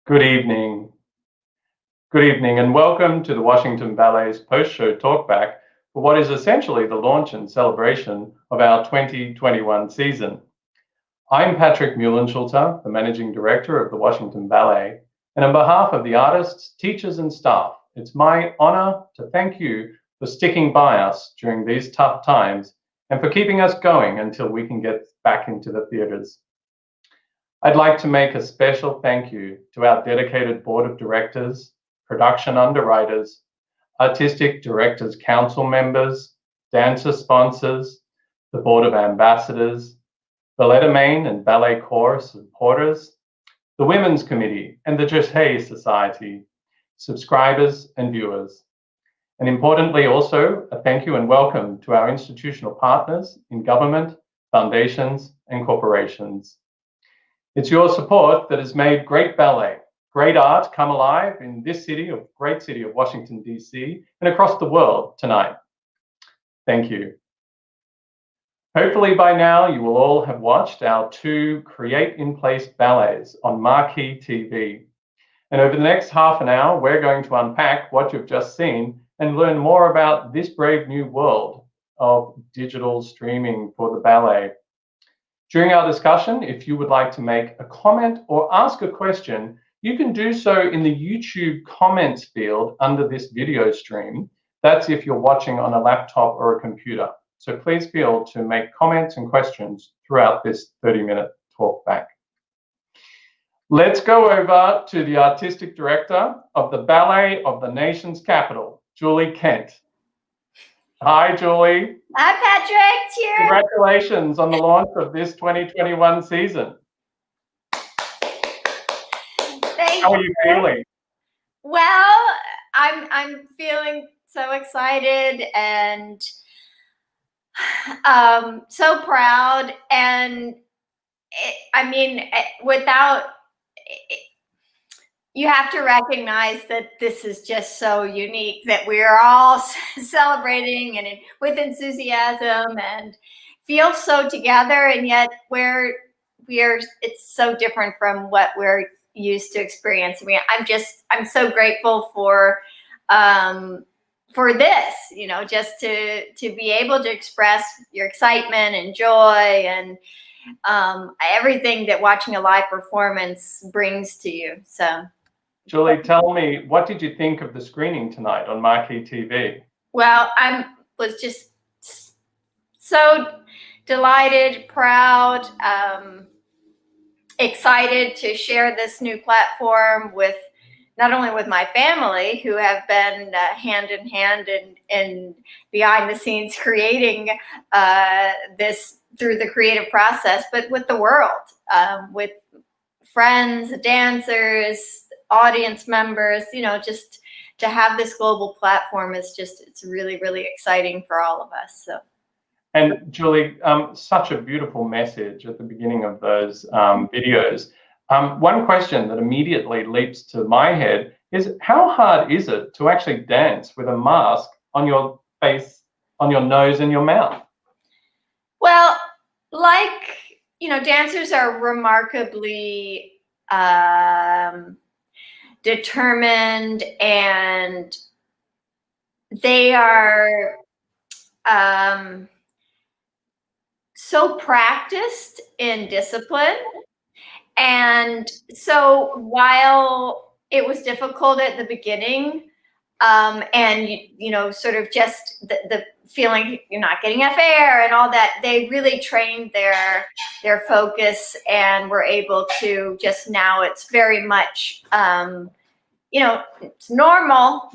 Good evening. Good evening, and welcome to the Washington Ballet's post-show talkback for what is essentially the launch and celebration of our 2021 season. I'm Patrick Muehlenschulter, the Managing Director of the Washington Ballet, and on behalf of the artists, teachers, and staff, it's my honor to thank you for sticking by us during these tough times and for keeping us going until we can get back into the theaters. I'd like to make a special thank you to our dedicated board of directors, production underwriters, artistic directors council members, dancer sponsors, the board of ambassadors, the Lettermain and Ballet Corps supporters, the Women's Committee and the Reyes Society, subscribers and viewers. And importantly also, a thank you and welcome to our institutional partners in government, foundations, and corporations. It's your support that has made great ballet, great art come alive in this great city of Washington, D.C., and across the world tonight. Thank you. Hopefully by now you will all have watched our 2 Create in Place ballets on Marquee TV. And over the next half an hour, we're going to unpack what you've just seen and learn more about this brave new world of digital streaming for the ballet. During our discussion, if you would like to make a comment or ask a question, you can do so in the YouTube comments field under this video stream. That's if you're watching on a laptop or a computer. So please feel to make comments and questions throughout this 30-minute talk back. Let's go over to the artistic director of the Ballet of the nation's capital, Julie Kent. Hi, Julie. Hi, Patrick. Cheers. Congratulations on the launch of this 2021 season. Thank How are you feeling? Well, I'm feeling so excited and so proud. And you have to recognize that this is just so unique that we are all celebrating and with enthusiasm and feel so together, and yet it's so different from what we're used to experiencing. I'm so grateful for this, just to be able to express your excitement and joy and everything that watching a live performance brings to you. So. Julie, tell me, what did you think of the screening tonight on Marquee TV? Well, was just so delighted, proud, excited to share this new platform with not only with my family, who have been hand in hand and behind the scenes creating this through the creative process, but with the world, with friends, dancers, audience members, just to have this global platform it's really, really exciting for all of us. So. And Julie, such a beautiful message at the beginning of those videos. One question that immediately leaps to my head is, how hard is it to actually dance with a mask on your face, on your nose and your mouth? Well, dancers are remarkably determined, and they are so practiced in discipline. And so while it was difficult at the beginning, and sort of just the feeling you're not getting enough air and all that, they really trained their focus and were able to just, now it's very much it's normal.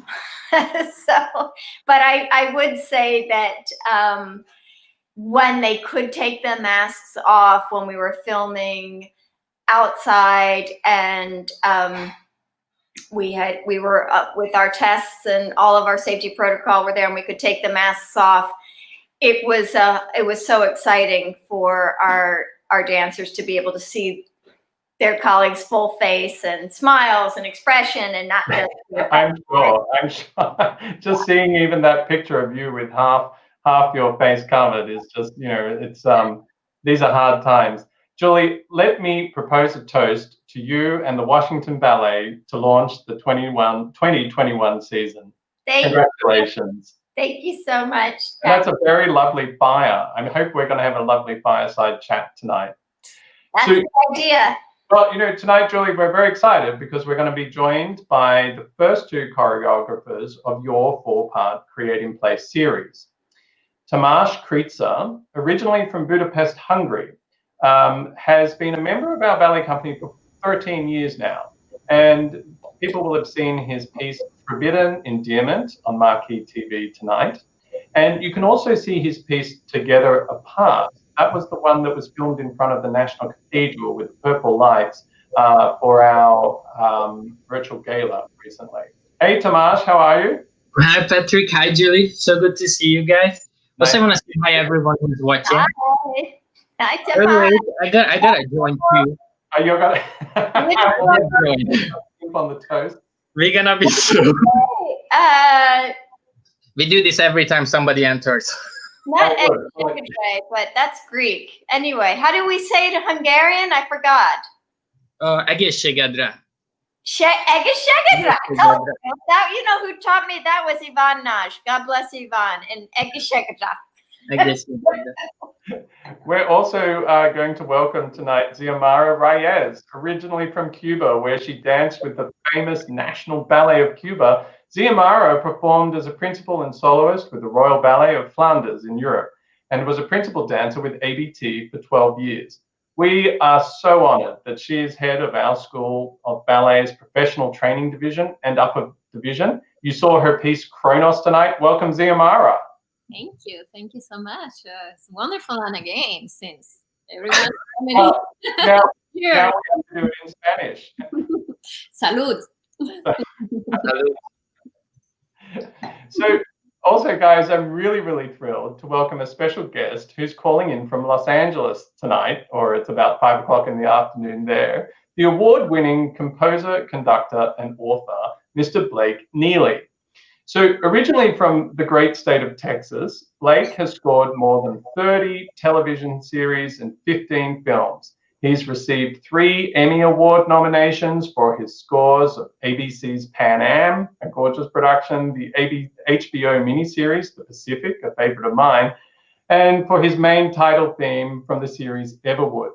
So, but I would say that when they could take the masks off, when we were filming outside and we were up with our tests and all of our safety protocol were there, and we could take the masks off. It was so exciting for our dancers to be able to see their colleagues' full face and smiles and expression, and not just. I'm sure. Just seeing even that picture of you with half your face covered is just, it's these are hard times. Julie, let me propose a toast to you and the Washington Ballet to launch the 2021 season. Congratulations. Thank you so much. And that's a very lovely fire. I hope we're going to have a lovely fireside chat tonight. That's a good idea. Well, tonight, Julie, we're very excited because we're going to be joined by the first two choreographers of your 4-part Create in Place series. Tamás Krizsa, originally from Budapest, Hungary, has been a member of our ballet company for 13 years now. And people will have seen his piece Forbidden Endearment on Marquee TV tonight. And you can also see his piece Together Apart. That was the one that was filmed in front of the National Cathedral with purple lights for our virtual gala recently. Hey, Tamás, how are you? Hi, Patrick. Hi, Julie. So good to see you guys. Also, I want to say hi, everyone who's watching. Hi. Hi, Tamás. I gotta join too. Oh, you're gonna on the toast. We're gonna be so. We do this every time somebody enters. Not Egészségedre, but that's Greek. Anyway, how do we say it in Hungarian? I forgot. Egészségedre. Egészségedre. Oh, that, you know who taught me that was Ivan Nash. God bless Ivan. And Egészségedre. We're also going to welcome tonight Xiomara Reyes, originally from Cuba, where she danced with the famous National Ballet of Cuba. Xiomara performed as a principal and soloist with the Royal Ballet of Flanders in Europe and was a principal dancer with ABT for 12 years. We are so honored that she is head of our School of Ballet's Professional Training Division and Upper Division. You saw her piece Kronos tonight. Welcome, Xiomara. Thank you. Thank you so much. It's wonderful and again, since everyone's coming in. Now we have to do it in Spanish. Salud. So also, guys, I'm really thrilled to welcome a special guest who's calling in from Los Angeles tonight, or it's about 5 o'clock in the afternoon there, the award-winning composer, conductor, and author, Mr. Blake Neely. So originally from the great state of Texas, Blake has scored more than 30 television series and 15 films. He's received 3 Emmy Award nominations for his scores of ABC's Pan Am, a gorgeous production, the HBO miniseries, The Pacific, a favorite of mine, and for his main title theme from the series Everwood.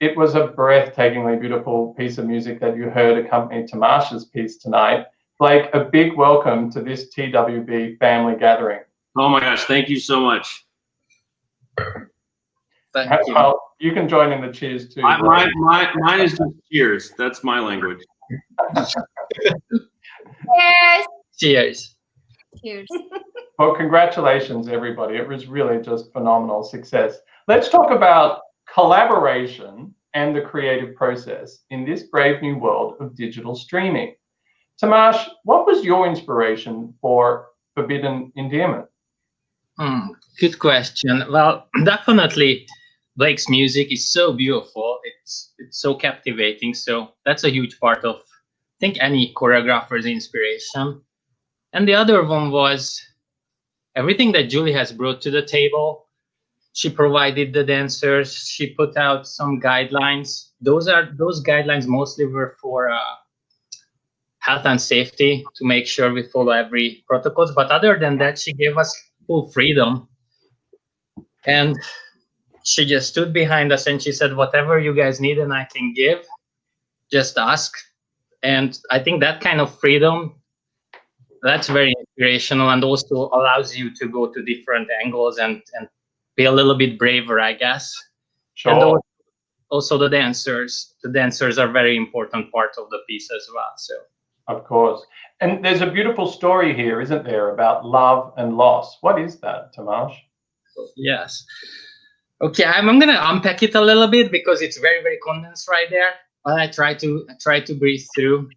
It was a breathtakingly beautiful piece of music that you heard accompany Tamás's piece tonight. Blake, a big welcome to this TWB family gathering. Oh my gosh, thank you so much. Thank you. Well, you can join in the cheers too. Mine is just cheers. That's my language. Cheers. Cheers. Cheers. Well, congratulations, everybody. It was really just phenomenal success. Let's talk about collaboration and the creative process in this brave new world of digital streaming. Tamás, what was your inspiration for Forbidden Endearment? Good question. Well, definitely Blake's music is so beautiful. It's so captivating. So that's a huge part of, I think, any choreographer's inspiration. And the other one was everything that Julie has brought to the table. She provided the dancers. She put out some guidelines. Those guidelines mostly were for health and safety, to make sure we follow every protocols. But other than that, she gave us full freedom. And she just stood behind us and she said, whatever you guys need and I can give, just ask. And I think that kind of freedom, that's very inspirational and also allows you to go to different angles and be a little bit braver, I guess. Sure. And also the dancers. The dancers are a very important part of the piece as well. So. Of course. And there's a beautiful story here, isn't there, about love and loss. What is that, Tamás? Yes. Okay, I'm going to unpack it a little bit because it's very condensed right there. But I try to breathe through.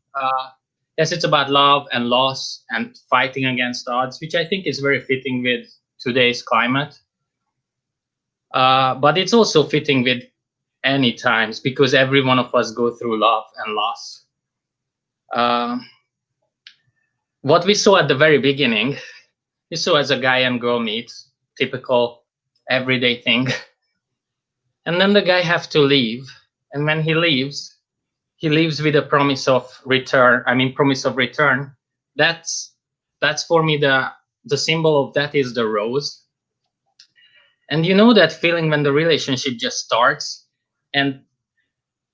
Yes, it's about love and loss and fighting against odds, which I think is very fitting with today's climate. But it's also fitting with any times because every one of us go through love and loss. What we saw at the very beginning, we saw as a guy and girl meet, typical everyday thing. And then the guy have to leave. And when he leaves with a promise of return. Promise of return. That's for me the symbol of that is the rose. And you know that feeling when the relationship just starts and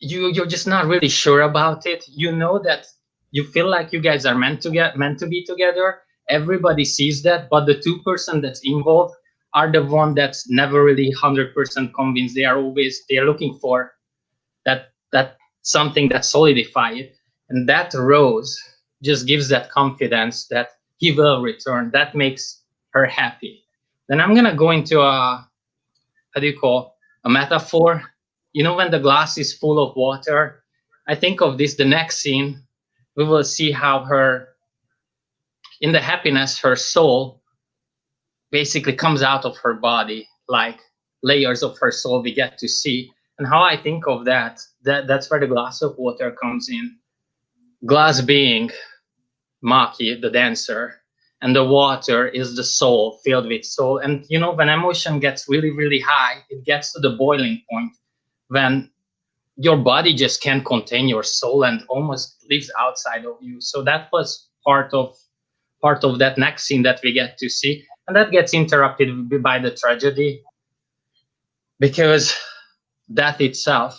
you're just not really sure about it. You know that you feel like you guys are meant to be together. Everybody sees that, but the two person that's involved are the one that's never really 100% convinced. They're looking for that something that solidify it. And that rose just gives that confidence that he will return. That makes her happy. Then I'm gonna go into a metaphor. You know, when the glass is full of water, I think of this, the next scene, we will see how in the happiness, her soul basically comes out of her body, like layers of her soul we get to see. And how I think of that's where the glass of water comes in. Glass being Marquee, the dancer, and the water is the soul, filled with soul. And you know, when emotion gets really, really high, it gets to the boiling point when your body just can't contain your soul and almost lives outside of you. So that was part of that next scene that we get to see. And that gets interrupted by the tragedy, because death itself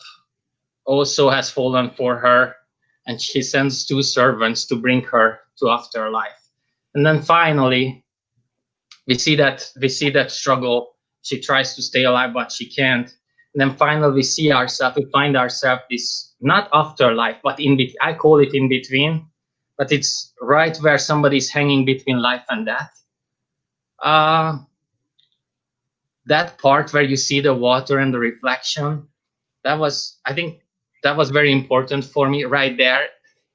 also has fallen for her, and she sends two servants to bring her to afterlife. And then finally, we see that struggle. She tries to stay alive, but she can't. And then finally, we find ourselves this not afterlife, but I call it in between, but it's right where somebody's hanging between life and death. That part where you see the water and the reflection, I think that was very important for me right there,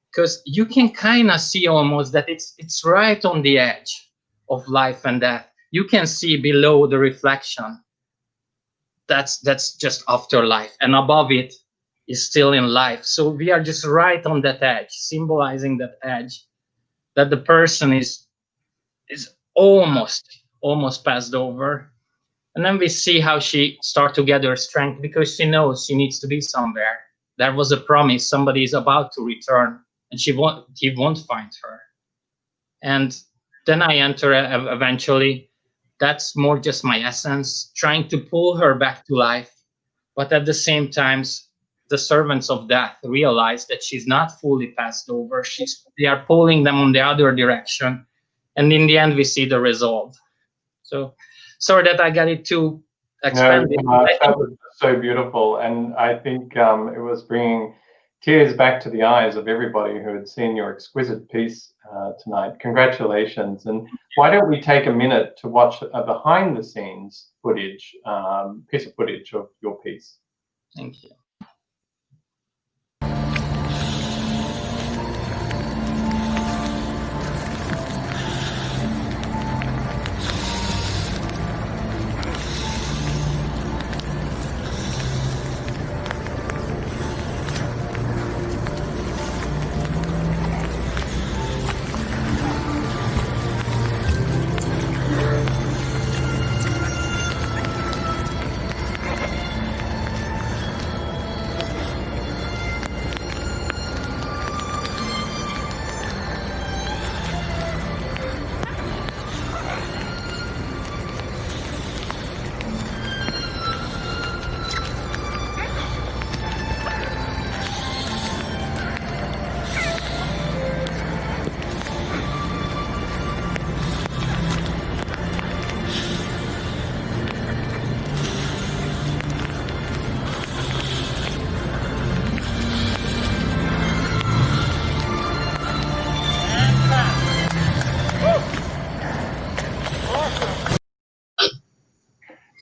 because you can kind of see almost that it's right on the edge of life and death. You can see below the reflection. That's just afterlife, and above it is still in life. So we are just right on that edge, symbolizing that edge, that the person is almost passed over. And then we see how she starts to gather strength, because she knows she needs to be somewhere. There was a promise, somebody is about to return, and he won't find her. And then I enter eventually. That's more just my essence, trying to pull her back to life. But at the same time, the servants of death realize that she's not fully passed over. They are pulling them on the other direction. And in the end, we see the result. So sorry that I got it too expanded. No, that was so beautiful. And I think it was bringing tears back to the eyes of everybody who had seen your exquisite piece tonight. Congratulations. And why don't we take a minute to watch a behind the scenes piece of footage of your piece. Thank you.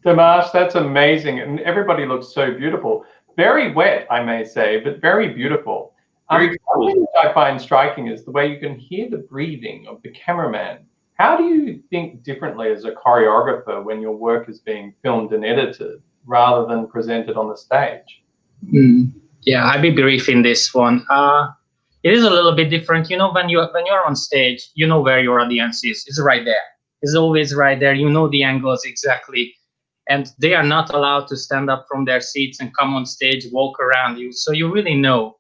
Tamás, that's amazing. And everybody looks so beautiful. Very wet, I may say, but very beautiful. Very cool. Something that I find striking is the way you can hear the breathing of the cameraman. How do you think differently as a choreographer when your work is being filmed and edited rather than presented on the stage? Yeah, I'll be brief in this one. It is a little bit different. You know, when you're on stage, you know where your audience is. It's right there. It's always right there. You know the angles exactly. and they are not allowed to stand up from their seats and come on stage, walk around you. So you really know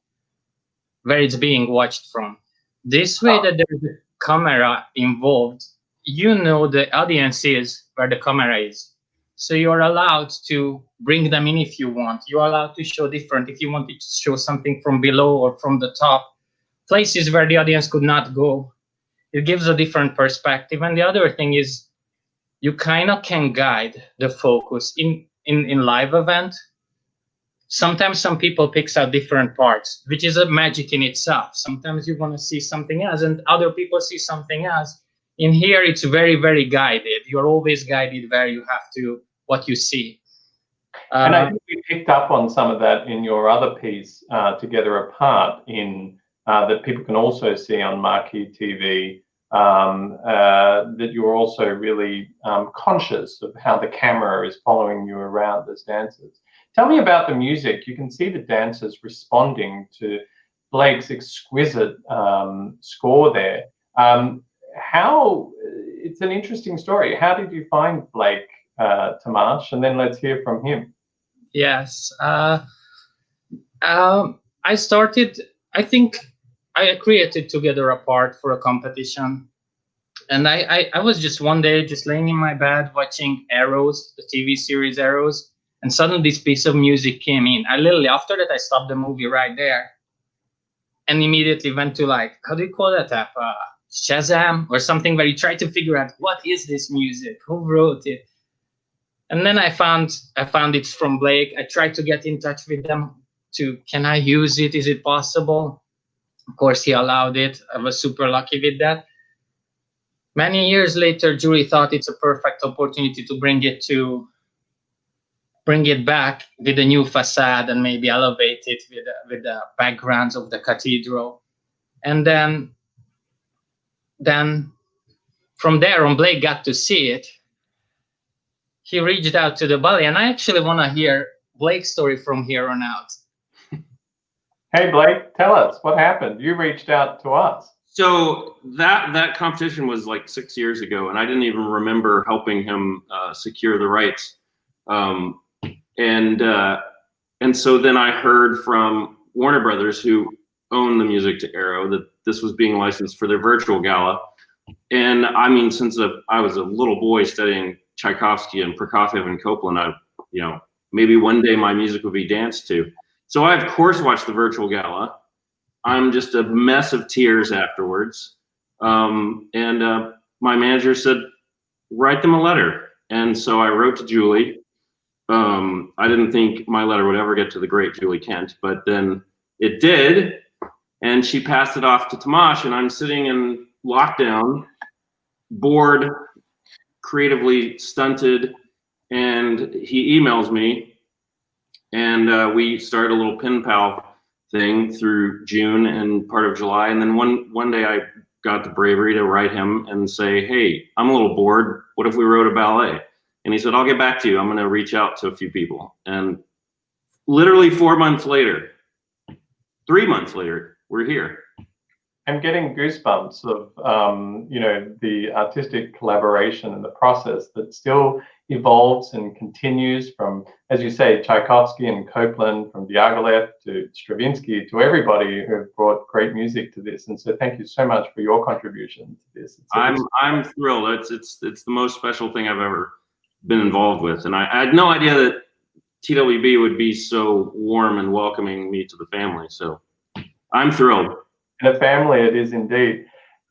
where it's being watched from. This way that there's a camera involved, you know the audience is where the camera is. So you're allowed to bring them in if you want. You're allowed to show different, if you want to show something from below or from the top, places where the audience could not go. It gives a different perspective. And the other thing is you kind of can guide the focus in live event. Sometimes some people picks out different parts, which is a magic in itself. Sometimes you want to see something else and other people see something else. In here, it's very, very guided. You're always guided where you have to, what you see. And I think we picked up on some of that in your other piece, Together Apart, in that people can also see on Marquee TV, that you're also really conscious of how the camera is following you around as dancers. Tell me about the music. You can see the dancers responding to Blake's exquisite score there. It's an interesting story. How did you find Blake, Tamás? And then let's hear from him. Yes. I started, I think I created Together Apart for a competition. And I was just one day just laying in my bed watching Arrows, the TV series Arrows. And suddenly this piece of music came in. I literally, after that, I stopped the movie right there and immediately went to, like, how do you call that app? Shazam or something, where you try to figure out what is this music, who wrote it. And then I found it's from Blake. I tried to get in touch with them can I use it? Is it possible? Of course, he allowed it. I was super lucky with that. Many years later, Julie thought it's a perfect opportunity to bring it back with a new facade and maybe elevate it with the backgrounds of the cathedral. And then from there on, Blake got to see it. He reached out to the ballet, and I actually want to hear Blake's story from here on out. Hey, Blake, tell us what happened. You reached out to us. So that competition was like 6 years ago, and I didn't even remember helping him secure the rights. And so then I heard from Warner Brothers, who own the music to Arrow, that this was being licensed for their virtual gala. And I mean, since I was a little boy studying Tchaikovsky and Prokofiev and Copland, maybe one day my music would be danced to. So I, of course, watched the virtual gala. I'm just a mess of tears afterwards. My manager said, write them a letter. And so I wrote to Julie. I didn't think my letter would ever get to the great Julie Kent, but then it did. And she passed it off to Tamás, and I'm sitting in lockdown, bored, creatively stunted, and he emails me, and we started a little pen pal thing through June and part of July. And then one day I got the bravery to write him and say, hey, I'm a little bored. What if we wrote a ballet? And he said, I'll get back to you. I'm going to reach out to a few people. And literally 4 months later, 3 months later, we're here. I'm getting goosebumps of, the artistic collaboration and the process that still evolves and continues from, as you say, Tchaikovsky and Copland, from Diaghilev to Stravinsky, to everybody who have brought great music to this. And so thank you so much for your contribution to this. I'm thrilled. It's the most special thing I've ever been involved with. And I had no idea that TWB would be so warm and welcoming me to the family. So I'm thrilled. And a family it is indeed.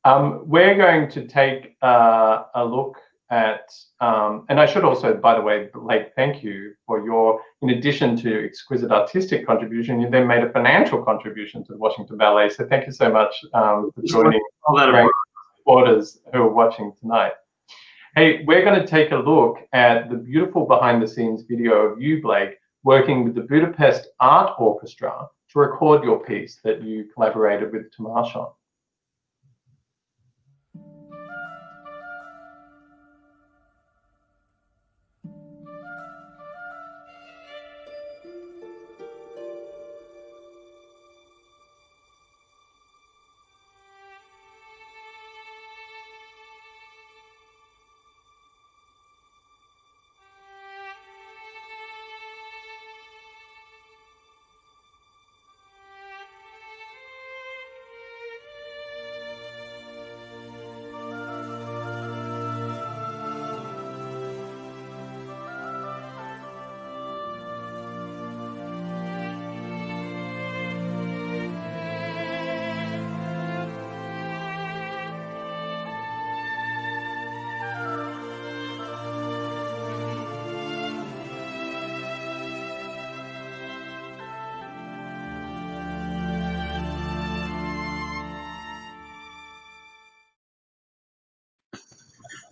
We're going to take a look at, and I should also, by the way, Blake, thank you for your, in addition to exquisite artistic contribution, you then made a financial contribution to the Washington Ballet. So thank you so much for joining great supporters who are watching tonight. Hey, we're going to take a look at the beautiful behind the scenes video of you, Blake, working with the Budapest Art Orchestra to record your piece that you collaborated with Tamás on.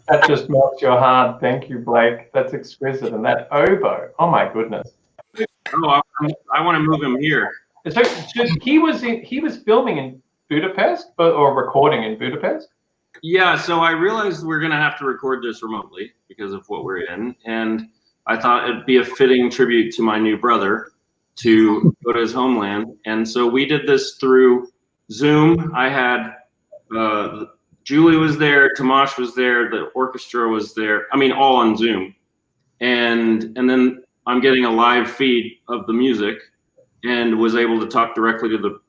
That just melts your heart. Thank you, Blake. That's exquisite. And that oboe, oh my goodness. Oh, I want to move him here. So he was filming in Budapest, or recording in Budapest? Yeah, so I realized we're going to have to record this remotely because of what we're in. And I thought it'd be a fitting tribute to my new brother to go to his homeland. And so we did this through Zoom. I had Julie was there, Tamás was there, the orchestra was there. I mean, all on Zoom. And then I'm getting a live feed of the music and was able to talk directly to the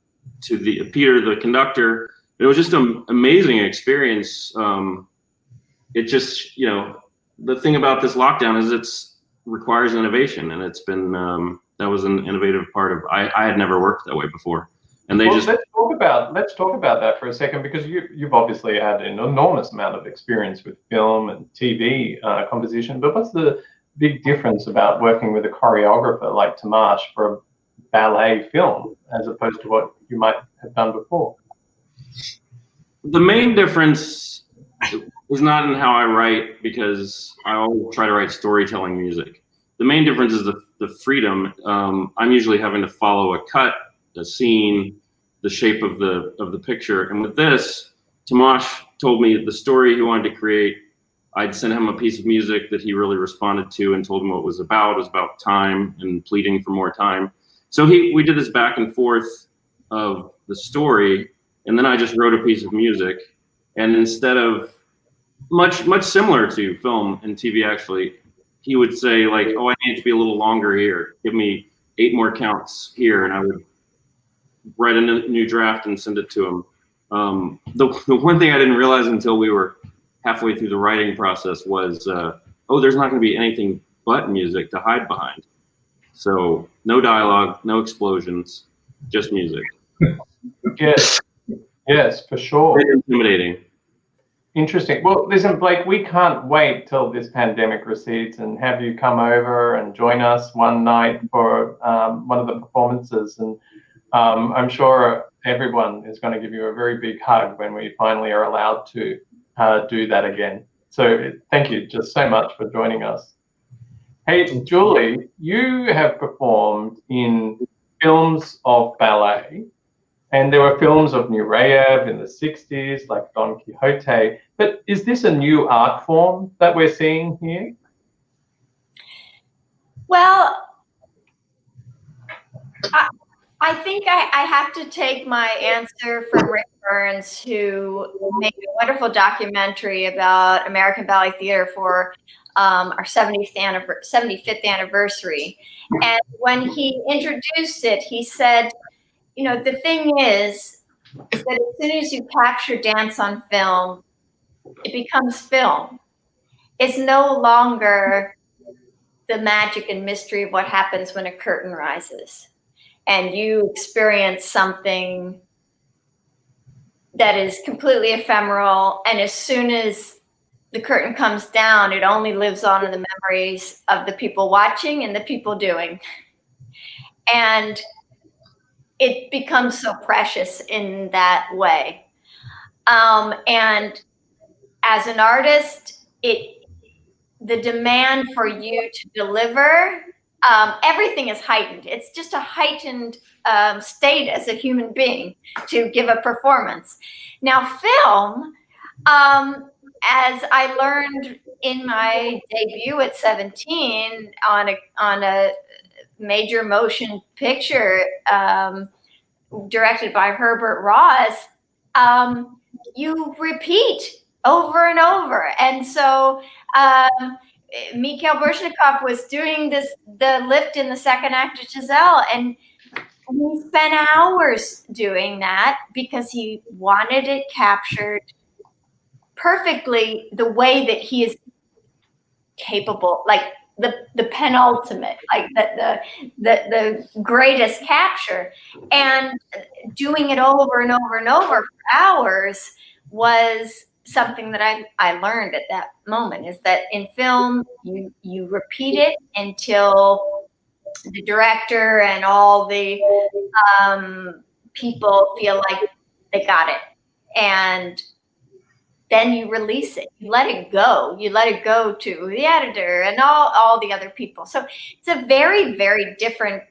Peter, the conductor. It was just an amazing experience. It just, the thing about this lockdown is it's requires innovation, and it's been that was an innovative part of. I had never worked that way before, and let's talk about that for a second, because you've obviously had an enormous amount of experience with film and TV composition. But what's the big difference about working with a choreographer like Tamás for a ballet film as opposed to what you might have done before? The main difference is not in how I write, because I always try to write storytelling music. The main difference is the freedom. I'm usually having to follow a cut, a scene, the shape of the picture. And with this, Tamás told me the story he wanted to create. I'd sent him a piece of music that he really responded to and told him what it was about. It was about time and pleading for more time. So we did this back and forth of the story, and then I just wrote a piece of music. And instead of much similar to film and TV, actually, he would say like, "Oh, I need it to be a little longer here. Give me 8 more counts here," and I would write a new draft and send it to him. The one thing I didn't realize until we were halfway through the writing process was, there's not going to be anything but music to hide behind. So no dialogue, no explosions, just music. Yes, for sure. Very intimidating. Interesting. Well, listen, Blake, we can't wait till this pandemic recedes and have you come over and join us one night for one of the performances. And I'm sure everyone is going to give you a very big hug when we finally are allowed to do that again. So thank you just so much for joining us. Hey, Julie, you have performed in films of ballet, and there were films of New Reyes in the 60s, like Don Quixote. But is this a new art form that we're seeing here? Well, I think I have to take my answer from Rick Burns, who made a wonderful documentary about American Ballet Theater for our 75th anniversary. And when he introduced it, he said, the thing is that as soon as you capture dance on film, it becomes film. It's no longer the magic and mystery of what happens when a curtain rises and you experience something that is completely ephemeral. And as soon as the curtain comes down, it only lives on in the memories of the people watching and the people doing. And it becomes so precious in that way. And as an artist, the demand for you to deliver, everything is heightened. It's just a heightened state as a human being to give a performance. Now, film, as I learned in my debut at 17 on a major motion picture directed by Herbert Ross, you repeat over and over. And so Mikhail Baryshnikov was doing the lift in the second act of Giselle, and he spent hours doing that because he wanted it captured perfectly the way that he is capable, like the penultimate, like the greatest capture. And doing it over and over and over for hours was something that I learned at that moment, is that in film, you repeat it until the director and all the people feel like they got it. And then you release it. You let it go. You let it go to the editor and all the other people. So it's a very, very different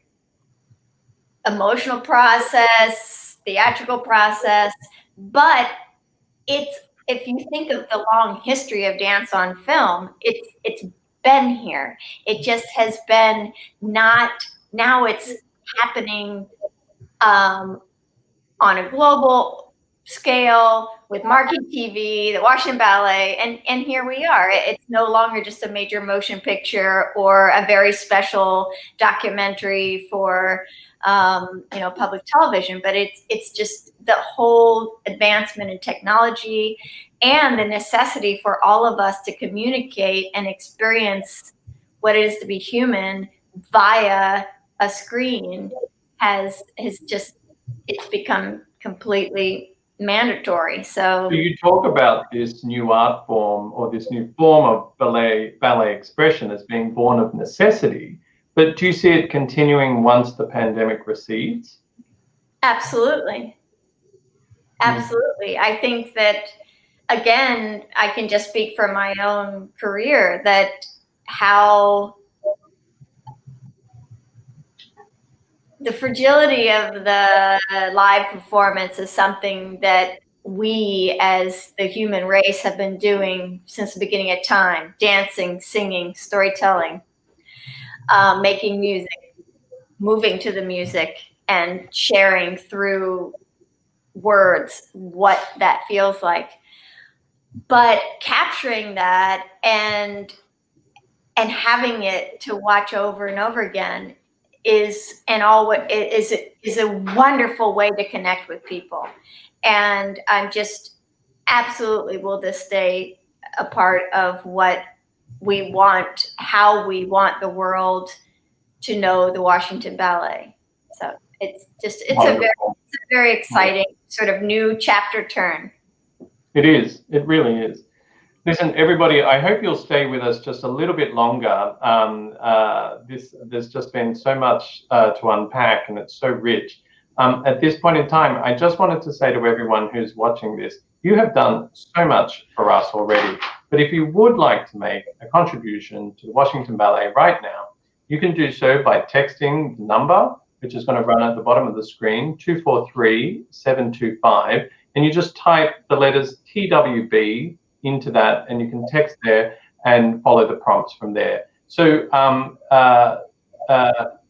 emotional process, theatrical process, but it's, if you think of the long history of dance on film, it's been here. It just has been not, now it's happening on a global scale with Marquee TV, the Washington Ballet, and here we are. It's no longer just a major motion picture or a very special documentary for public television, but it's just the whole advancement in technology and the necessity for all of us to communicate and experience what it is to be human via a screen has just, it's become completely mandatory. So you talk about this new art form or this new form of ballet expression as being born of necessity, but do you see it continuing once the pandemic recedes? Absolutely. Absolutely. I think that, again, I can just speak from my own career, that how the fragility of the live performance is something that we as the human race have been doing since the beginning of time: dancing, singing, storytelling, making music, moving to the music, and sharing through words what that feels like. But capturing that and having it to watch over and over again is a wonderful way to connect with people. And I'm just absolutely will this stay a part of what we want, how we want the world to know the Washington Ballet. So it's a very exciting sort of new chapter turn. It is. It really is. Listen, everybody, I hope you'll stay with us just a little bit longer. There's just been so much to unpack, and it's so rich. At this point in time, I just wanted to say to everyone who's watching this, you have done so much for us already. But if you would like to make a contribution to the Washington Ballet right now, you can do so by texting the number, which is going to run at the bottom of the screen, 243-725, and you just type the letters TWB into that, and you can text there and follow the prompts from there. So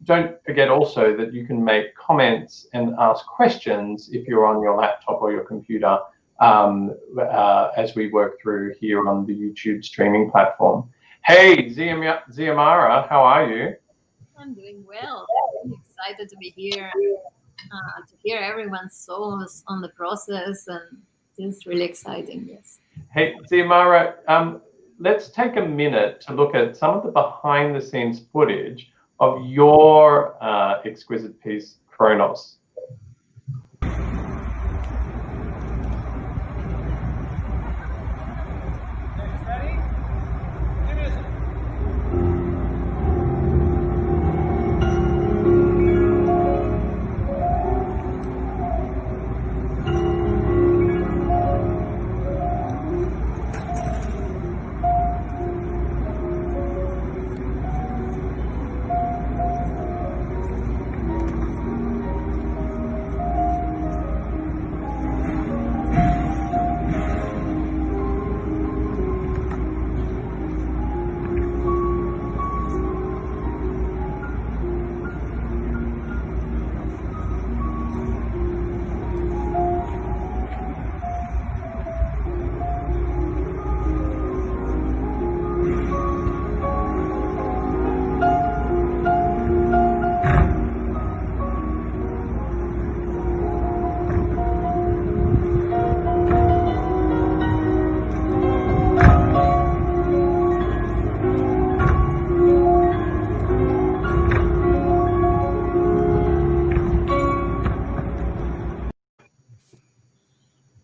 don't forget also that you can make comments and ask questions if you're on your laptop or your computer as we work through here on the YouTube streaming platform. Hey, Xiomara, how are you? I'm doing well. I'm excited to be here, to hear everyone's thoughts on the process, and it's really exciting, yes. Hey, Xiomara, let's take a minute to look at some of the behind-the-scenes footage of your exquisite piece, Kronos.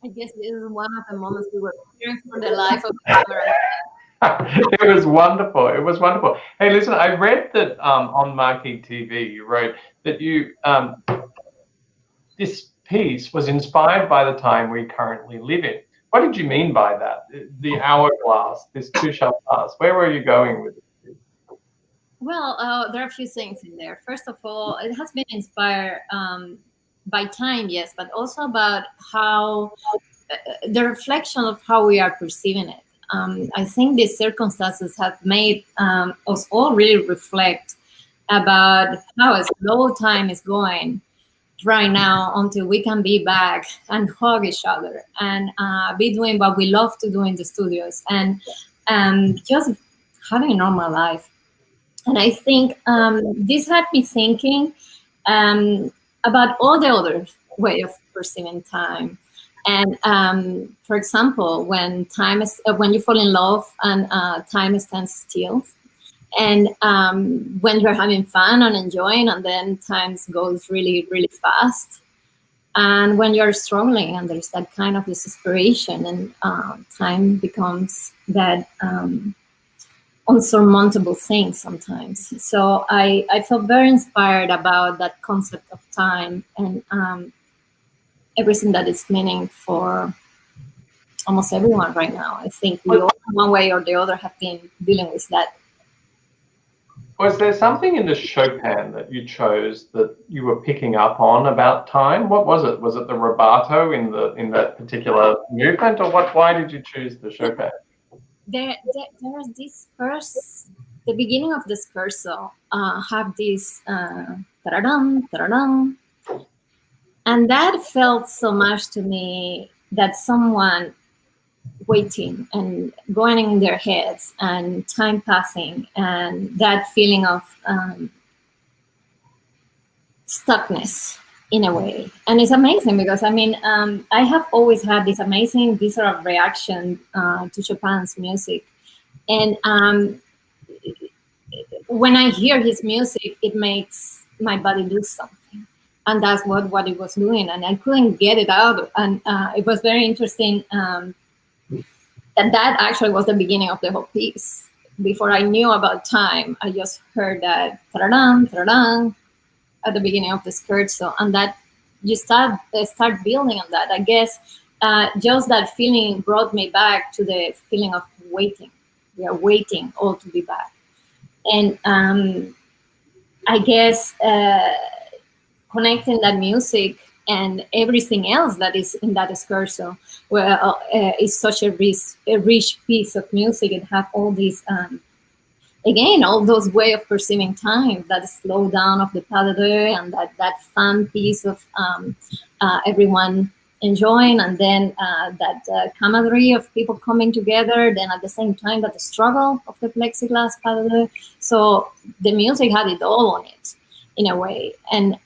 I guess this is one of the moments we were hearing from the life of the camera. It was wonderful. It was wonderful. Hey, listen, I read that on Marquee TV, you wrote that you this piece was inspired by the time we currently live in. What did you mean by that? The hourglass, this too shall pass. Where were you going with it? Well, there are a few things in there. First of all, it has been inspired by time, yes, but also about how the reflection of how we are perceiving it. I think these circumstances have made us all really reflect about how slow time is going right now until we can be back and hug each other and be doing what we love to do in the studios and just having a normal life. And I think this had me thinking about all the other way of perceiving time. And for example, when when you fall in love and time stands still, and when you're having fun and enjoying, and then time goes really, really fast. And when you're struggling and there's that kind of desperation, and time becomes that unsurmountable thing sometimes. So I felt very inspired about that concept of time and everything that is meaning for almost everyone right now. I think we all, one way or the other, have been dealing with that. Was there something in the Chopin that you chose that you were picking up on about time? What was it? Was it the rubato in that particular movement, or what? Why did you choose the Chopin? There's this first, the beginning of the scherzo have this ta-da-dum, ta-da-dum, and that felt so much to me that someone waiting and going in their heads and time passing and that feeling of stuckness in a way. And it's amazing because I mean I have always had this amazing visceral reaction to Chopin's music, and when I hear his music it makes my body do something, and that's what it was doing, and I couldn't get it out. And it was very interesting that actually was the beginning of the whole piece. Before I knew about time, I just heard that ta-da-dum, ta-da-dum at the beginning of the scherzo, and that you start building on that. I guess just that feeling brought me back to the feeling of waiting. We are waiting all to be back. And I guess connecting that music and everything else that is in that scherzo, well, is such a rich piece of music. It has all these, again, all those way of perceiving time, that slow down of the pas de deux, and that fun piece of everyone enjoying, and then that camaraderie of people coming together, then at the same time that the struggle of the plexiglass pas de deux. So the music had it all on it, in a way. And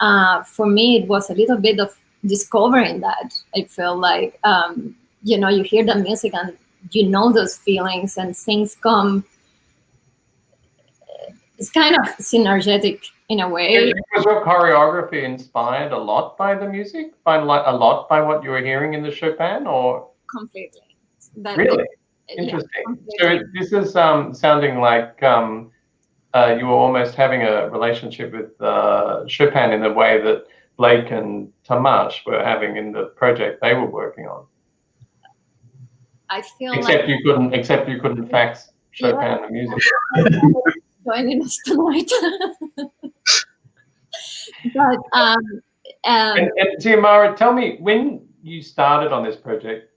for me, it was a little bit of discovering that. I feel like, you know, you hear the music and you know those feelings and things come. It's kind of synergetic in a way. Was your choreography inspired a lot by the music? A lot by what you were hearing in the Chopin, or? Completely. Really? Interesting. Yeah, so this is sounding like you were almost having a relationship with Chopin in the way that Blake and Tamás were having in the project they were working on. I feel except you couldn't fax Chopin the music. Joining us tonight. But and Xiomara, tell me, when you started on this project,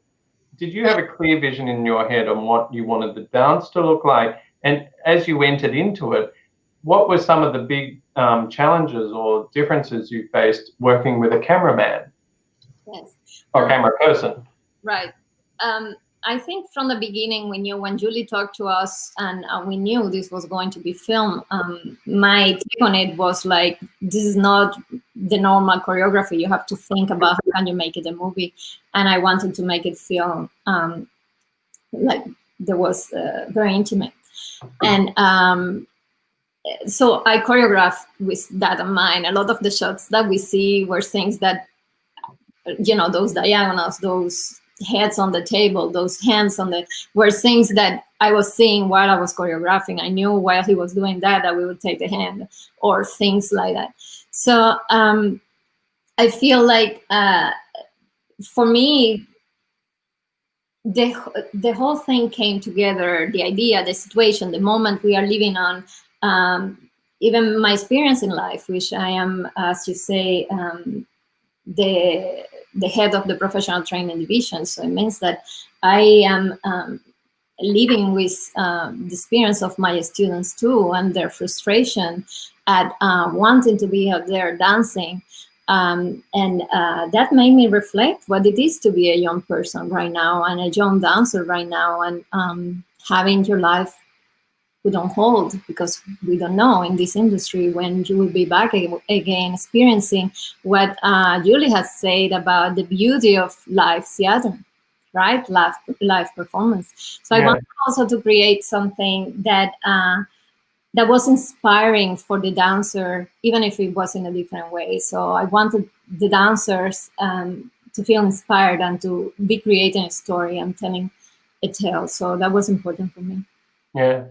did you have a clear vision in your head on what you wanted the dance to look like? And as you entered into it, what were some of the big challenges or differences you faced working with a cameraman? Yes. Or camera person? Right. I think from the beginning, we knew when Julie talked to us and we knew this was going to be filmed, my take on it was like, this is not the normal choreography. You have to think about how can you make it a movie. And I wanted to make it feel like there was very intimate. And so I choreographed with that in mind. A lot of the shots that we see were things that, you know, those diagonals, those heads on the table, those hands on the, were things that I was seeing while I was choreographing. I knew while he was doing that we would take the hand, or things like that. So I feel like for me, the whole thing came together, the idea, the situation, the moment we are living on, even my experience in life, which I am, as you say, the head of the professional training division. So it means that I am living with the experience of my students too, and their frustration at wanting to be out there dancing. And that made me reflect what it is to be a young person right now and a young dancer right now, and having your life put on hold, because we don't know in this industry when you will be back again experiencing what Julie has said about the beauty of live theater, right? Live performance. So I wanted also to create something that that was inspiring for the dancer, even if it was in a different way. So I wanted the dancers to feel inspired and to be creating a story and telling a tale. So that was important for me. Yeah.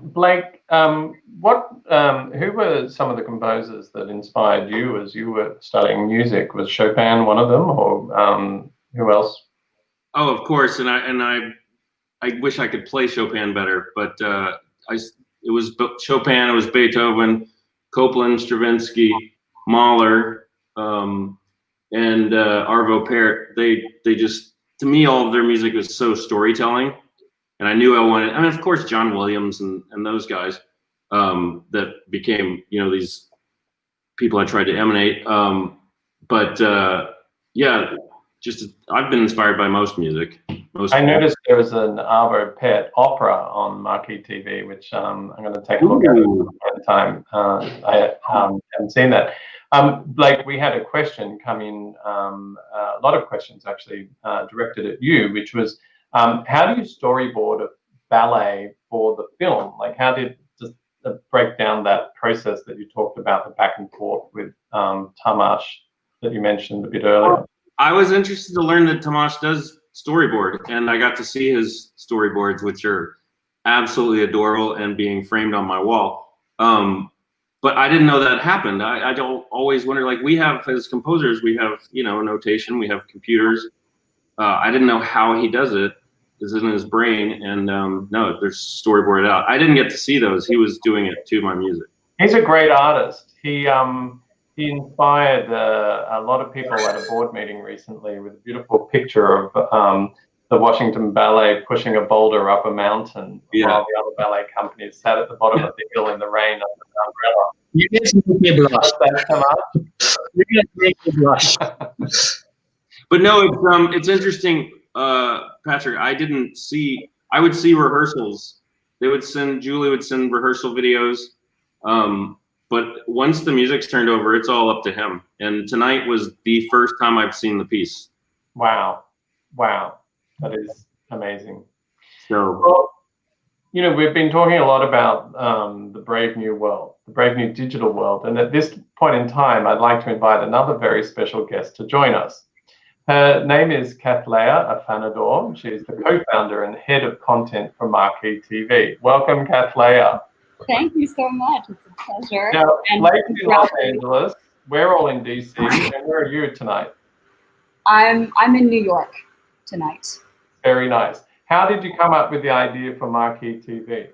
Blake, who were some of the composers that inspired you as you were studying music? Was Chopin one of them, or who else? Oh, of course. And I wish I could play Chopin better, but it was Chopin, it was Beethoven, Copland, Stravinsky, Mahler, and Arvo Pärt. They just, to me, all of their music was so storytelling, and I knew I wanted. I mean, of course, John Williams and those guys that became, you know, these people I tried to emanate. Yeah, just I've been inspired by most music. I noticed there was an Arvo Pärt opera on Marquee TV, which I'm going to take a look at the time. I haven't seen that. Blake, we had a question come in, a lot of questions actually directed at you, which was, how do you storyboard a ballet for the film? Like, how did just break down that process that you talked about, the back and forth with Tamás that you mentioned a bit earlier? I was interested to learn that Tamás does storyboard, and I got to see his storyboards, which are absolutely adorable and being framed on my wall. But I didn't know that happened. I don't always wonder, like, we have, as composers, we have, you know, notation, we have computers. I didn't know how he does it. It's in his brain, and no, there's storyboarded out. I didn't get to see those. He was doing it to my music. He's a great artist. He inspired a lot of people at a board meeting recently with a beautiful picture of the Washington Ballet pushing a boulder up a mountain while the other ballet companies sat at the bottom of the hill in the rain under the umbrella. You guys make me blush. You guys make me blush. But no, it's interesting, Patrick. I would see rehearsals. Julie would send rehearsal videos. But once the music's turned over, it's all up to him. And tonight was the first time I've seen the piece. Wow. That is amazing. So, well, you know, we've been talking a lot about the brave new world, the brave new digital world. And at this point in time, I'd like to invite another very special guest to join us. Her name is Kathleya Afanador. She is the co-founder and head of content for Marquee TV. Welcome, Kathleya. Thank you so much. It's a pleasure. Now, Blake is in Los Angeles. We're all in DC. And where are you tonight? I'm in New York tonight. Very nice. How did you come up with the idea for Marquee TV?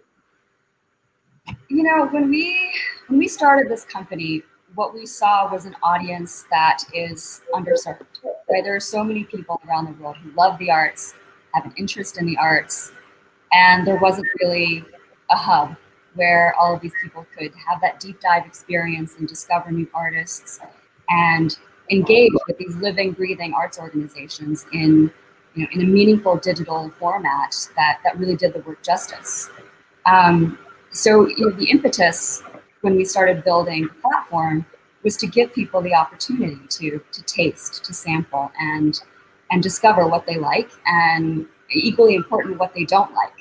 You know, when we started this company, what we saw was an audience that is underserved. Right? There are so many people around the world who love the arts, have an interest in the arts, and there wasn't really a hub where all of these people could have that deep dive experience and discover new artists and engage with these living, breathing arts organizations in a meaningful digital format that really did the work justice. So the impetus when we started building the platform was to give people the opportunity to taste, to sample, and discover what they like, and equally important, what they don't like.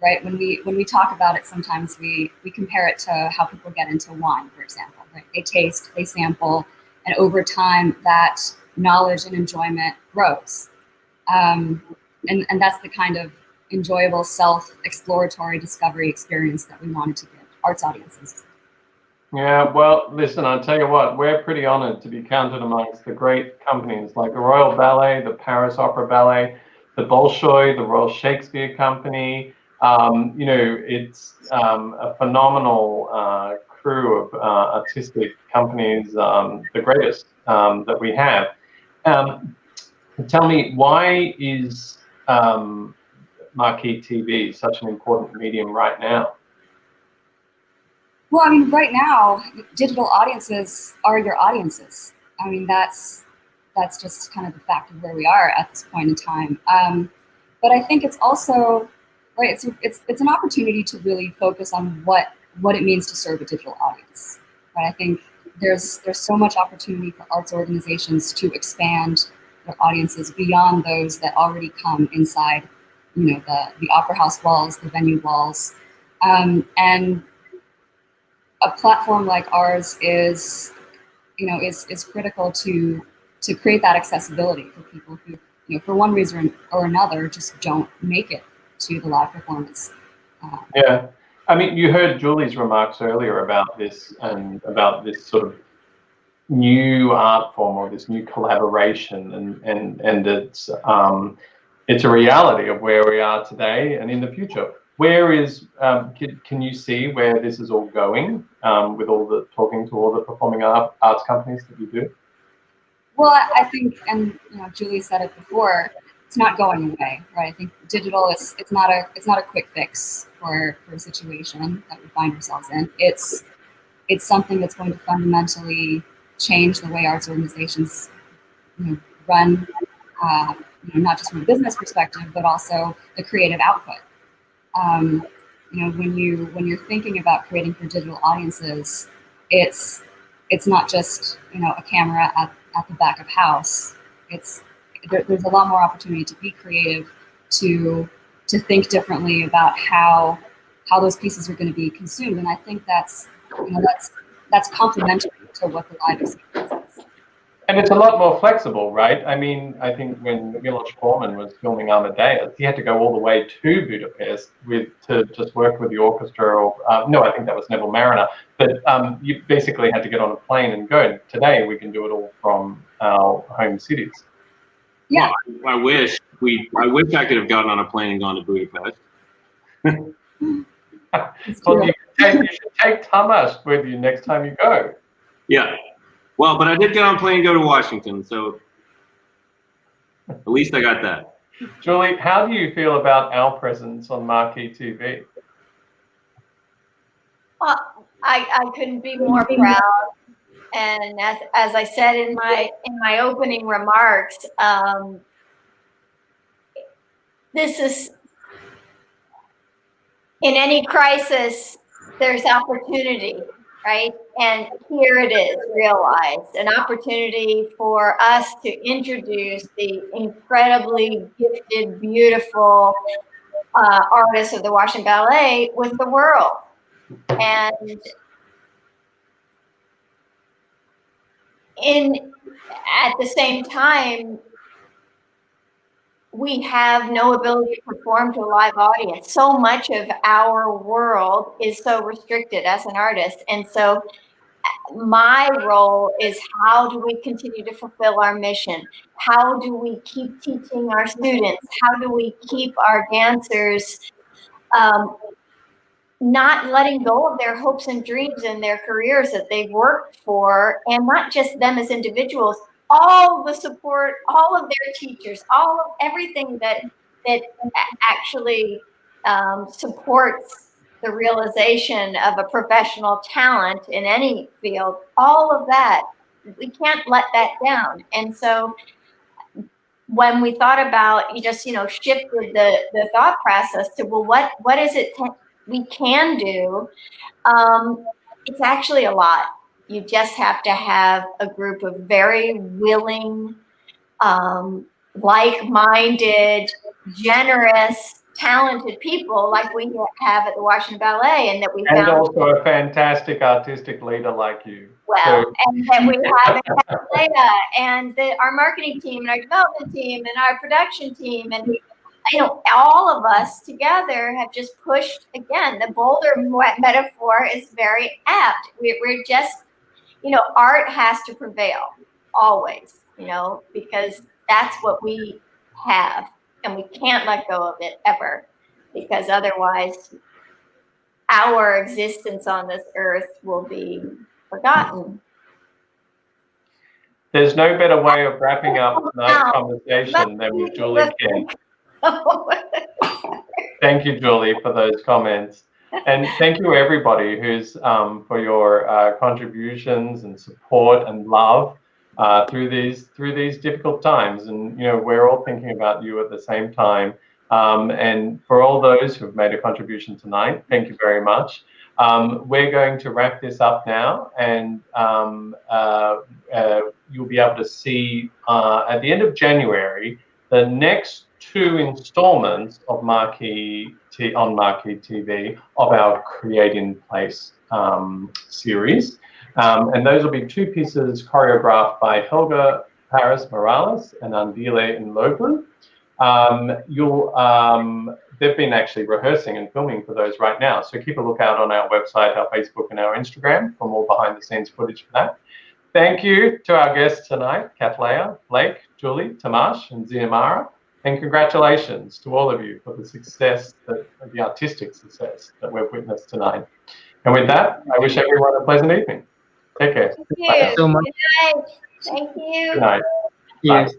Right? When we talk about it, sometimes we compare it to how people get into wine, for example. Right? They taste, they sample, and over time that knowledge and enjoyment grows. And that's the kind of enjoyable self-exploratory discovery experience that we wanted to give arts audiences. Yeah, well, listen, I'll tell you what, we're pretty honored to be counted amongst the great companies like the Royal Ballet, the Paris Opera Ballet, the Bolshoi, the Royal Shakespeare Company. You know, it's a phenomenal crew of artistic companies, the greatest that we have. Tell me, why is Marquee TV such an important medium right now? Well, I mean, right now, digital audiences are your audiences. I mean, that's just kind of the fact of where we are at this point in time. But I think it's also, right, it's an opportunity to really focus on what it means to serve a digital audience. Right? I think there's so much opportunity for arts organizations to expand their audiences beyond those that already come inside, you know, the opera house walls, the venue walls, and a platform like ours is, you know, is critical to create that accessibility for people who, you know, for one reason or another, just don't make it to the live performance. Yeah, I mean, you heard Julie's remarks earlier about this and about this sort of new art form or this new collaboration, and it's a reality of where we are today and in the future. Where is can you see where this is all going with all the talking to all the performing arts companies that you do? Well, I think, and you know, Julie said it before, it's not going away, right? I think digital it's not a quick fix for a situation that we find ourselves in. It's something that's going to fundamentally change the way arts organizations, you know, run, you know, not just from a business perspective, but also the creative output. You know, when you're thinking about creating for digital audiences, it's not just, you know, a camera at the back of house. There's a lot more opportunity to be creative, to think differently about how those pieces are going to be consumed, and I think that's, you know, that's complementary to what the live experience is. And it's a lot more flexible, right? I mean, I think when Milos Forman was filming Amadeus, he had to go all the way to Budapest to just work with the orchestra. Or no, I think that was Neville Mariner. But you basically had to get on a plane and go. Today, we can do it all from our home cities. Yeah, well, I wish I could have gotten on a plane and gone to Budapest. Well, you should take Tamás with you next time you go. Yeah. Well, but I did get on a plane and go to Washington, so at least I got that. Julie, how do you feel about our presence on Marquee TV? Well, I couldn't be more proud. And as I said in my opening remarks, this is, in any crisis, there's opportunity, right? And here it is realized, an opportunity for us to introduce the incredibly gifted, beautiful artists of the Washington Ballet with the world. And at the same time, we have no ability to perform to a live audience. So much of our world is so restricted as an artist. And so my role is, how do we continue to fulfill our mission? How do we keep teaching our students? How do we keep our dancers not letting go of their hopes and dreams and their careers that they've worked for, and not just them as individuals, all the support, all of their teachers, all of everything that actually supports the realization of a professional talent in any field, all of that, we can't let that down. And so when we thought about, you just, you know, shifted the thought process to, well, what is it we can do? It's actually a lot. You just have to have a group of very willing, like-minded, generous, talented people like we have at the Washington Ballet, and that we found. And also a fantastic artistic leader like you. Well, and that we have Leia and our marketing team and our development team and our production team, and you know, all of us together have just pushed. Again, the boulder metaphor is very apt. We're just, you know, art has to prevail always, you know, because that's what we have. and we can't let go of it ever, because otherwise our existence on this earth will be forgotten. There's no better way of wrapping up tonight's conversation than with Julie King. Thank you, Julie, for those comments. And thank you, everybody, who's for your contributions and support and love through these difficult times. And we're all thinking about you at the same time. And for all those who've made a contribution tonight, thank you very much. We're going to wrap this up now, and you'll be able to see at the end of January the next 2 installments of Marquee TV of our Create in Place series. And those will be 2 pieces choreographed by Helga Paris Morales and Andile Nloglu. They've been actually rehearsing and filming for those right now. So keep a lookout on our website, our Facebook, and our Instagram for more behind-the-scenes footage for that. Thank you to our guests tonight, Kathleen, Blake, Julie, Tamás, and Xiomara. And congratulations to all of you for the success, the artistic success that we've witnessed tonight. And with that, I wish everyone a pleasant evening. Take care. Thank you. so much. Good night. Thank you. Good night. Yes.